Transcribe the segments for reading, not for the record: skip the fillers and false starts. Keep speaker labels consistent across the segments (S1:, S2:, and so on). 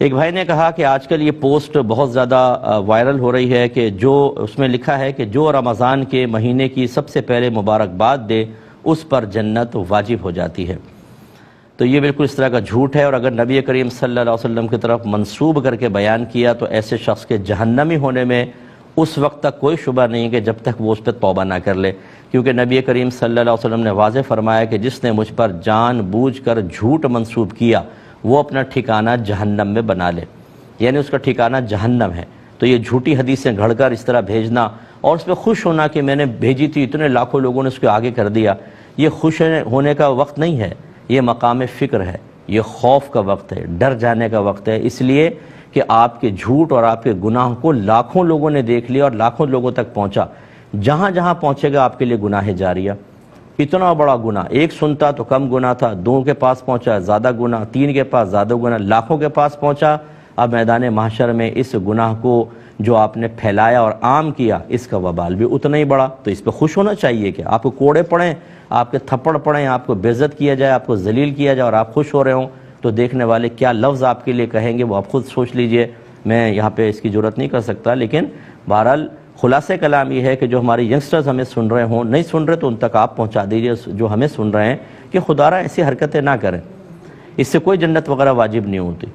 S1: ایک بھائی نے کہا کہ آج کل یہ پوسٹ بہت زیادہ وائرل ہو رہی ہے کہ جو اس میں لکھا ہے کہ جو رمضان کے مہینے کی سب سے پہلے مبارکباد دے اس پر جنت واجب ہو جاتی ہے۔ تو یہ بالکل اس طرح کا جھوٹ ہے، اور اگر نبی کریم صلی اللہ علیہ وسلم کی طرف منسوب کر کے بیان کیا تو ایسے شخص کے جہنمی ہونے میں اس وقت تک کوئی شبہ نہیں کہ جب تک وہ اس پہ توبہ نہ کر لے، کیونکہ نبی کریم صلی اللہ علیہ وسلم نے واضح فرمایا کہ جس نے مجھ پر جان بوجھ کر جھوٹ منسوب کیا وہ اپنا ٹھکانہ جہنم میں بنا لے، یعنی اس کا ٹھکانہ جہنم ہے۔ تو یہ جھوٹی حدیثیں گھڑ کر اس طرح بھیجنا اور اس پہ خوش ہونا کہ میں نے بھیجی تھی، اتنے لاکھوں لوگوں نے اس کو آگے کر دیا، یہ خوش ہونے کا وقت نہیں ہے، یہ مقام فکر ہے، یہ خوف کا وقت ہے، ڈر جانے کا وقت ہے، اس لیے کہ آپ کے جھوٹ اور آپ کے گناہ کو لاکھوں لوگوں نے دیکھ لیا اور لاکھوں لوگوں تک پہنچا، جہاں جہاں پہنچے گا آپ کے لیے گناہ جاریہ۔ اتنا بڑا گناہ، ایک سنتا تو کم گناہ تھا، دو کے پاس پہنچا زیادہ گناہ، تین کے پاس زیادہ گناہ، لاکھوں کے پاس پہنچا۔ اب میدان محشر میں اس گناہ کو جو آپ نے پھیلایا اور عام کیا، اس کا وبال بھی اتنا ہی بڑا، تو اس پہ خوش ہونا چاہیے کہ آپ کو کوڑے پڑیں، آپ کے تھپڑ پڑیں، آپ کو بے عزت کیا جائے، آپ کو ذلیل کیا جائے اور آپ خوش ہو رہے ہوں، تو دیکھنے والے کیا لفظ آپ کے لیے کہیں گے وہ آپ خود سوچ لیجئے۔ میں یہاں پہ اس کی جرات نہیں کر سکتا، لیکن بہرحال خلاصہ کلام یہ ہے کہ جو ہمارے ینگسٹرز ہمیں سن رہے ہوں، نہیں سن رہے تو ان تک آپ پہنچا دیجئے جو ہمیں سن رہے ہیں کہ خدا را ایسی حرکتیں نہ کریں، اس سے کوئی جنت وغیرہ واجب نہیں ہوتی۔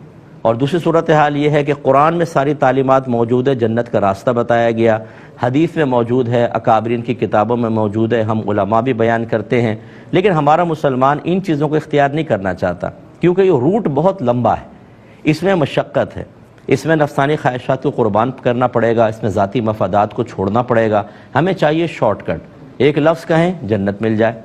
S1: اور دوسری صورتحال یہ ہے کہ قرآن میں ساری تعلیمات موجود ہے، جنت کا راستہ بتایا گیا، حدیث میں موجود ہے، اکابرین کی کتابوں میں موجود ہے، ہم علماء بھی بیان کرتے ہیں، لیکن ہمارا مسلمان ان چیزوں کو اختیار نہیں کرنا چاہتا، کیونکہ یہ روٹ بہت لمبا ہے، اس میں مشقت ہے، اس میں نفسانی خواہشات کو قربان کرنا پڑے گا، اس میں ذاتی مفادات کو چھوڑنا پڑے گا۔ ہمیں چاہیے شارٹ کٹ، ایک لفظ کہیں جنت مل جائے،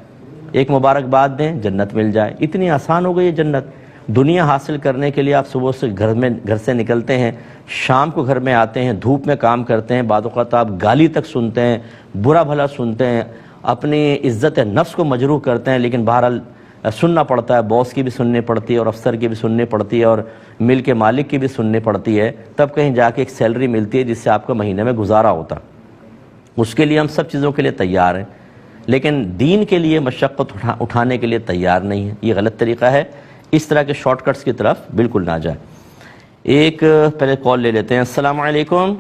S1: ایک مبارکباد دیں جنت مل جائے، اتنی آسان ہو گئی ہے جنت۔ دنیا حاصل کرنے کے لیے آپ صبح سے گھر سے نکلتے ہیں، شام کو گھر میں آتے ہیں، دھوپ میں کام کرتے ہیں، بعض اوقات آپ گالی تک سنتے ہیں، برا بھلا سنتے ہیں، اپنی عزت نفس کو مجروح کرتے ہیں، لیکن بہرحال سننا پڑتا ہے، باس کی بھی سننی پڑتی ہے اور افسر کی بھی سننی پڑتی ہے اور مل کے مالک کی بھی سننی پڑتی ہے، تب کہیں جا کے ایک سیلری ملتی ہے جس سے آپ کا مہینے میں گزارا ہوتا۔ اس کے لیے ہم سب چیزوں کے لیے تیار ہیں، لیکن دین کے لیے مشقت اٹھانے کے لیے تیار نہیں ہے، یہ غلط طریقہ ہے، اس طرح کے شارٹ کٹس کی طرف بالکل نہ جائے۔ ایک پہلے کال لے لیتے ہیں۔ السلام علیکم۔